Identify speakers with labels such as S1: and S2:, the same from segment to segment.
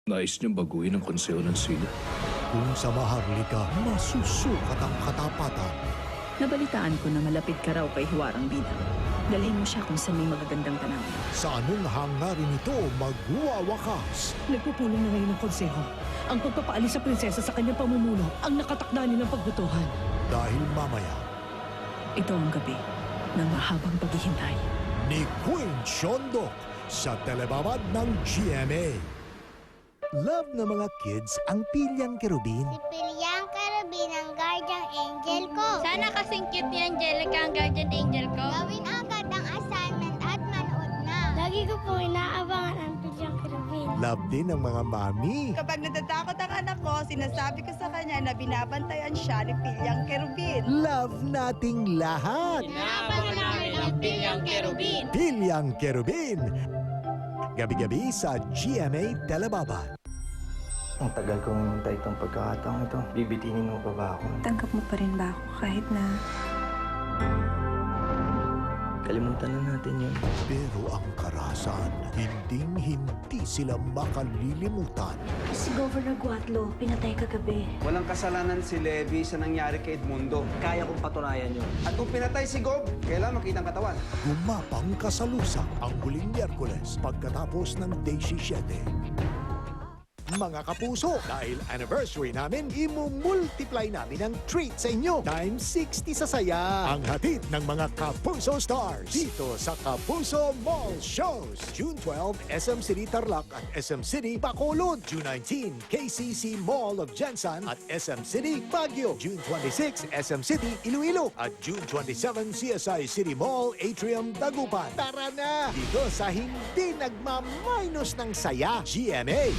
S1: Nais niyang baguhin ang konseho ng sila.
S2: Kung sa Maharlika, masusukat ang katapatan.
S3: Nabalitaan ko na malapit ka raw kay Huwarang Bida. Dalhin mo siya kung saan may magagandang tanawin.
S2: Sa anong hangarin ito magwawakas?
S4: Nagpupulong na ngayon ng konseho. Ang pagpapaalis sa prinsesa sa kanyang pamumuno ang nakatakda nilang pagbutuhan.
S2: Dahil mamaya,
S3: Ito ang gabi ng mahabang paghihintay.
S2: ni Queen Shondok sa telebabad ng GMA. Love ng mga kids ang Pilyang Kerubin.
S5: Si Pilyang Kerubin ang guardian angel ko.
S6: Sana kasing cute ni Angelica ang guardian angel ko.
S5: Gawin agad ang assignment at manood na. Lagi ko po inaabangan ang Pilyang Kerubin.
S2: Love din ng mga mami.
S7: Kapag natatakot ang anak ko, sinasabi ko sa kanya na binabantayan siya ni Pilyang Kerubin.
S2: Love nating lahat.
S6: Inaabangan namin ang Pilyang Kerubin.
S2: Pilyang Kerubin. Gabi-gabi sa GMA Telebabad.
S8: Ang tagal kong hintay itong pagkakataong ito. Bibitinin mo pa ba ako?
S9: Tanggap mo pa rin ba ako kahit na
S8: Kalimutan na natin yun.
S2: Pero ang karahasan, hinding-hindi sila makalilimutan.
S9: si Governor Guatlo pinatay kagabi?
S10: Walang kasalanan si Levi sa nangyari kay Edmundo.
S8: Kaya kong patunayan yun.
S10: At kung pinatay si Gob, kailan makita ang katawan?
S2: Gumapang kasalusan ang huling Miyerkules pagkatapos ng Day 7. Mga kapuso, dahil anniversary namin, imumultiply namin ang treat sa inyo times 60 sa saya. Ang hatid ng mga Kapuso Stars dito sa Kapuso Mall Shows. June 12, SM City Tarlac at SM City Bacolod. June 19, KCC Mall of Jensan at SM City Baguio. June 26, SM City Iloilo. At June 27, CSI City Mall Atrium Dagupan. Tara na! Dito sa hindi nagmaminus ng saya, GMA.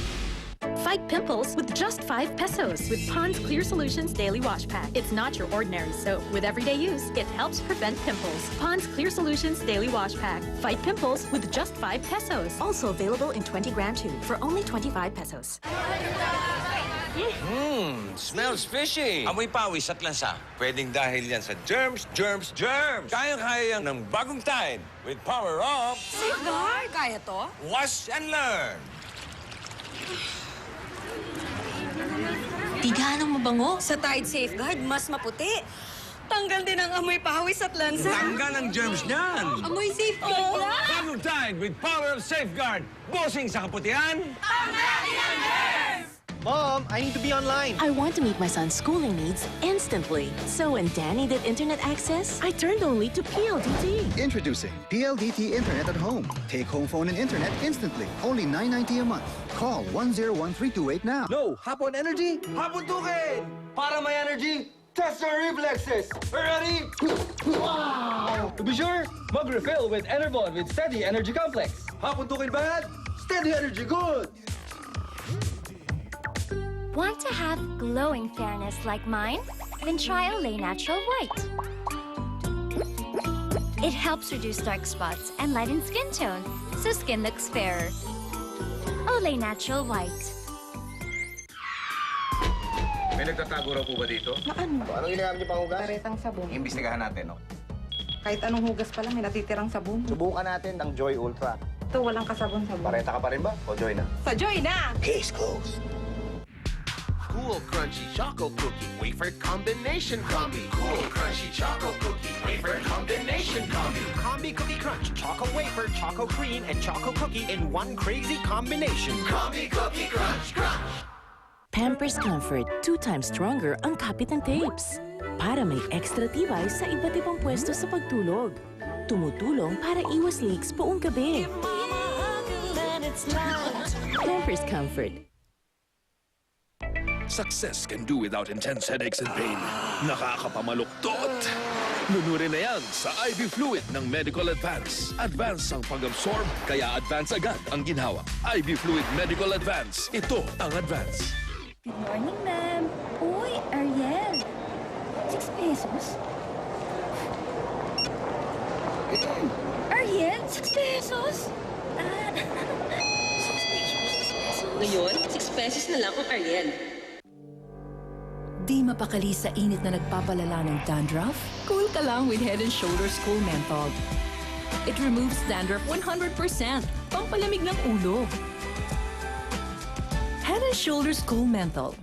S11: Fight pimples with just 5 pesos with Pond's Clear Solutions Daily Wash Pack. It's not your ordinary soap. With everyday use, it helps prevent pimples. Pond's Clear Solutions Daily Wash Pack. Fight pimples with just 5 pesos. Also available in 20-gram tube for only 25 pesos.
S12: Smells fishy. Amoy pawis at lansa. Pwedeng dahil yan sa germs. Kayang-kaya yan ng bagong Tide with power of...
S6: Safeguard! Kaya to?
S12: Wash and learn.
S6: Di gaanong mabango. Sa Tide Safeguard, mas maputi. Tanggal din ang amoy pawis at lansa.
S12: Tanggal ang germs niyan.
S6: Amoy Safeguard na!
S12: Bagong Tide with power of safeguard. Bossing sa kaputihan.
S8: Mom, I need to be online.
S11: I want to meet my son's schooling needs instantly. So when Danny did internet access, I turned only to PLDT.
S13: Introducing PLDT Internet at Home. Take home phone and internet instantly. Only $9.90 a month. Call 1013228 now.
S10: No! Hapon energy! Hapon tukin! Para may energy, test your reflexes! Ready? Wow! To be sure, mag-refill with Enervon with Steady Energy Complex. Hapon tukin bad? Steady energy good!
S5: Want to have glowing fairness like mine? Then try Olay Natural White. It helps reduce dark spots and lighten skin tone, so skin looks fairer. Olay Natural White.
S12: May nagtatago raw po ba dito?
S4: Ano?
S10: Anong ginagamit niyo pang hugas?
S4: Paretang sabon.
S12: Imbestigahan natin, no?
S4: Kahit anong hugas pa lang, may natitirang sabon.
S10: Subukan natin ang Joy Ultra.
S4: Ito, walang kasabon-sabon.
S10: Pareta ka pa rin ba? O Joy na?
S4: Sa Joy na!
S10: Case closed.
S12: Cool Crunchy Choco Cookie Wafer Combination Combi. Cool Crunchy Choco Cookie Wafer Combination Combi.
S8: Combi Cookie Crunch, Choco Wafer, Choco Cream, and Choco Cookie in one crazy combination.
S12: Combi Cookie Crunch Crunch.
S11: Pampers Comfort, 2 times stronger ang kapit ng tapes. Para may extra tibay sa iba't ibang pwesto sa pagtulog. Tumutulong para iwas leaks buong gabi. Pampers Comfort.
S1: Success can do without intense headaches and pain. Nakakapamaluktot. Nunurin na yan sa IV Fluid ng Medical Advance. Advance ang pag-absorb, kaya advance agad ang ginhawa. IV Fluid Medical Advance. Ito ang advance.
S5: Good morning, ma'am. Uy, Ariel. 6 pesos? Ariel, 6 pesos? 6 pesos.
S6: Ngayon, 6 pesos na lang ang Ariel.
S3: Di mapakali sa init na nagpapalala ng dandruff? Cool ka lang with Head & Shoulders Cool Menthol. It removes dandruff 100%. Pampalamig ng ulo. Head & Shoulders Cool Menthol.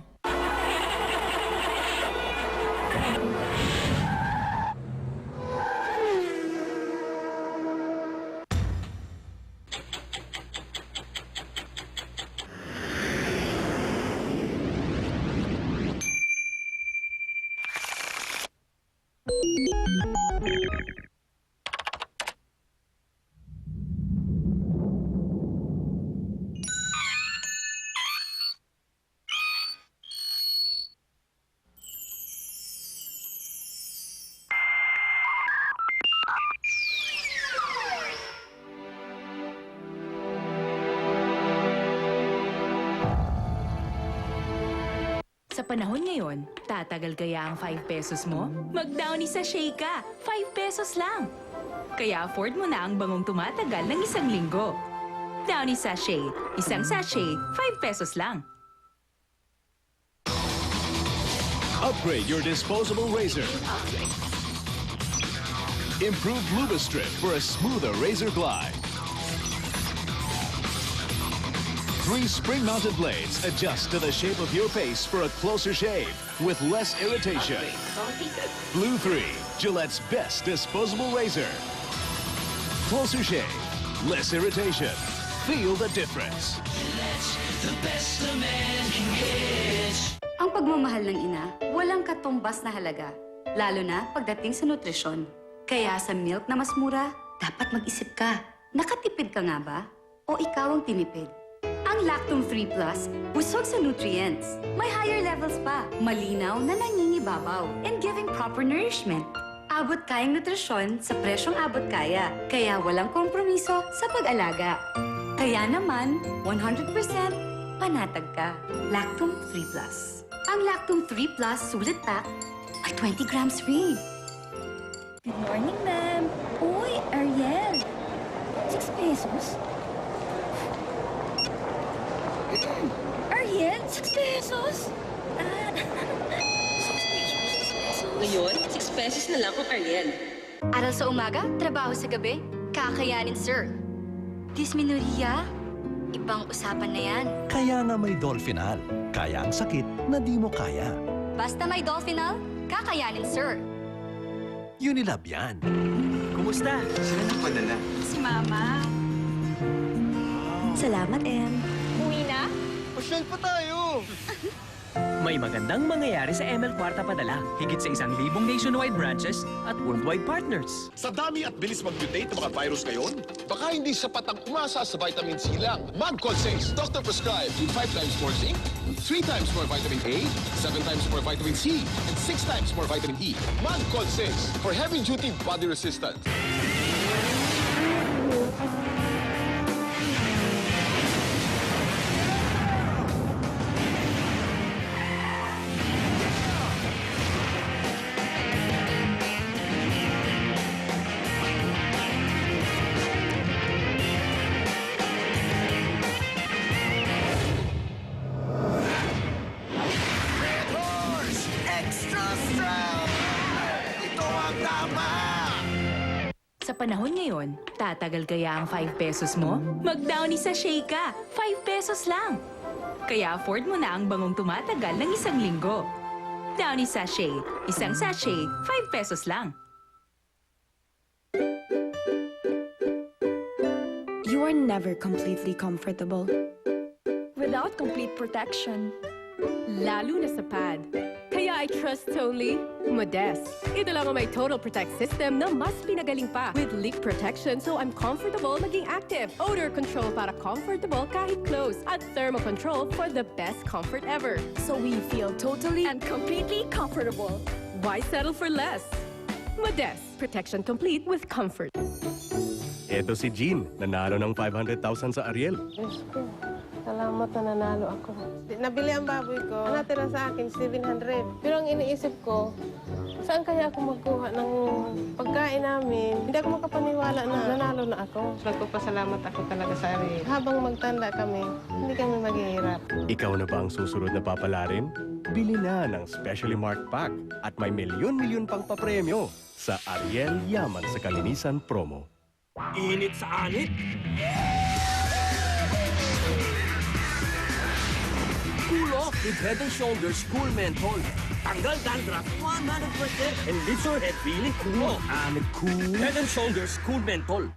S3: Sa panahon ngayon, tatagal kaya ang 5 pesos mo? Mag-Downy Sachet ka, 5 pesos lang. Kaya afford mo na ang bangong tumatagal ng 1 linggo. Downy Sachet, isang sachet, 5 pesos lang.
S14: Upgrade your disposable razor. Improved Lubistrip for a smoother razor glide. 3 spring-mounted blades adjust to the shape of your face for a closer shave with less irritation. Blue 3, Gillette's best disposable razor. Closer shave, less irritation. Feel the difference.
S15: Gillette's the best a man can get.
S6: Ang pagmamahal ng ina, walang katumbas na halaga. Lalo na pagdating sa nutrisyon. Kaya sa milk na mas mura, dapat mag-isip ka. Nakatipid ka nga ba? O ikaw ang tinipid? Ang Lactum 3 Plus, busog sa nutrients. May higher levels pa. Malinaw na nangingibabaw. And giving proper nourishment. Abot kayang nutrisyon sa presyong abot kaya. Kaya walang kompromiso sa pag-alaga. Kaya naman, 100% panatag ka. Lactum 3 Plus. Ang Lactum 3 Plus sulit pack ay 20 grams free.
S9: Good morning, ma'am. Uy, Ariel. 6 pesos? Ariel, 6 pesos? 6 pesos.
S16: Ngayon, 6 pesos na lang kung Ariel.
S6: Aral sa umaga, trabaho sa gabi. Kakayanin, sir. Dysmenorrhea? Ibang usapan na yan.
S17: Kaya nga may Dolphinal. Kaya ang sakit na di mo kaya.
S6: Basta may Dolphinal, kakayanin, sir.
S17: Unilab yan.
S8: Kumusta? Sila nagpadala.
S6: Si Mama.
S9: Salamat, Em.
S6: Uwi na?
S10: Pasyal pa tayo!
S18: May magandang mangyayari sa ML Kwarta Padala. Higit sa 1,000 nationwide branches at worldwide partners.
S14: Sa dami at bilis mag-mutate ng mga virus ngayon, baka hindi sapat ang umasa sa vitamin C lang. Magcol 6, doctor prescribed with 5 times more zinc, 3 times more vitamin A, 7 times more vitamin C, and 6 times more vitamin E. Magcol 6 for heavy-duty body resistance.
S3: Sa panahon ngayon, tatagal kaya ang 5 pesos mo? Mag-Downy Sachet ka, 5 pesos lang. Kaya afford mo na ang bangong tumatagal ng 1 linggo. Downy Sachet, isang sachet, 5 pesos lang.
S9: You are never completely comfortable without complete protection.
S11: Lalo na sa pad. Kaya I trust solely Modest. Ito lang ang may Total Protect system na mas pinagaling pa. With leak protection so I'm comfortable maging active. Odor control para comfortable kahit close. At thermal control for the best comfort ever.
S9: So we feel totally and completely comfortable.
S11: Why settle for less? Modest. Protection complete with comfort.
S19: Eto si Jean, nanalo ng 500,000 sa Ariel.
S20: Diyos ko, salamat na nanalo ako. Nabili ang baboy ko, ang natira sa akin 700. Pero ang iniisip ko, saan kaya ako magkuha ng pagkain namin? Hindi ako makapaniwala na nanalo na ako. Nagpapasalamat ako talaga sa Ariel. Habang magtanda kami, hindi kami maghihirap.
S19: Ikaw na ba ang susunod na papalarin? Bili na ng specially marked pack at may milyon-milyon pang papremyo sa Ariel Yaman sa Kalinisan promo.
S18: Init sa anit! off with Head & Shoulders Cool Menthol. Tanggal dandruff 100% and leaves your head feeling cool. Cool. Head & Shoulders Cool Menthol.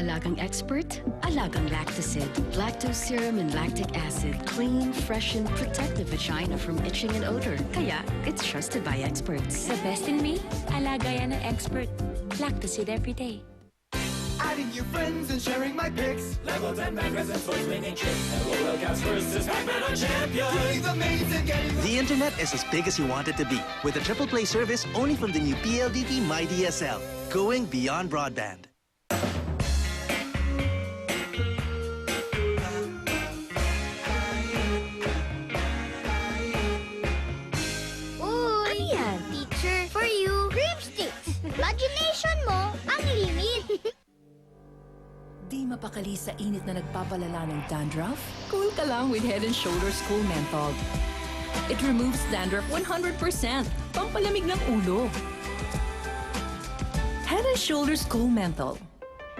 S21: Alagang Expert, Alagang Lactacid, lactose serum and lactic acid, clean, freshen, protect the vagina from itching and odor. Kaya, it's trusted by experts.
S3: The best in me, alaga yan ng Expert. Lactacid every day.
S15: Adding new friends and sharing my pics. Level 10 magazines for winning tricks. LOL Cats versus Pac-Man on champion. Breathe amazing game.
S22: The internet is as big as you want it to be, with a triple play service only from the new PLDT MyDSL. Going beyond broadband.
S23: Ano yan? Teacher, for you, Creepsticks. Imagination mo ang limit.
S24: Di mapakali sa init na nagpapalala ng dandruff? Cool ka lang with Head & Shoulders Cool Menthol. It removes dandruff 100%. Pampalamig ng ulo. Head & Shoulders Cool Menthol.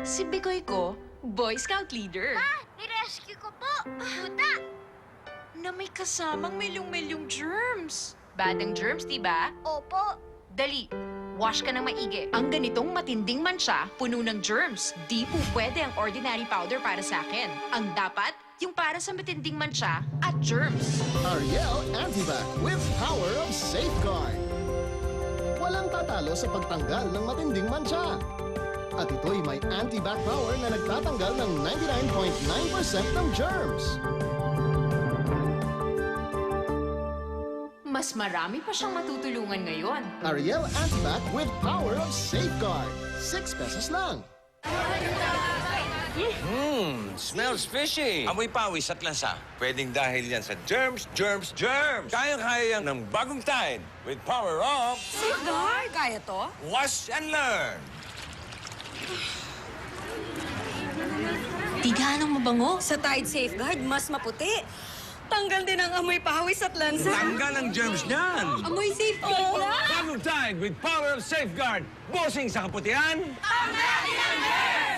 S3: Si Bigoy ko, Boy Scout leader.
S23: Nirescue ko po. Tuta.
S3: Na may kasamang milyong-milyong germs. Badang germs, diba?
S23: Opo.
S3: Dali, wash ka ng maigi. Ang ganitong matinding mansya, puno ng germs. Di po pwede ang ordinary powder para sa akin. Ang dapat, yung para sa matinding mansya at germs.
S2: Ariel Antibac with power of safeguard. Walang tatalo sa pagtanggal ng matinding mancha. At ito'y may anti-bac power na nagtatanggal ng 99.9% ng germs.
S3: Mas marami pa siyang matutulungan ngayon.
S2: Ariel Antibac with power of safeguard. 6 pesos lang.
S12: Smells fishy. Amoy pawis at lansa. Pwedeng dahil yan sa germs, germs, germs. Kayang-kaya yan ng bagong Tide with power of...
S9: Safeguard! Kaya to?
S12: Wash and learn.
S9: Di ganong mabango. Sa Tide Safeguard, mas maputi. Tanggal din ang amoy pawis at lansa.
S12: Tanggal ang germs niyan.
S9: Amoy safeguard na.
S12: Bagong Tide with power of safeguard. Bossing sa kaputihan.
S15: Tanggal din ang germs!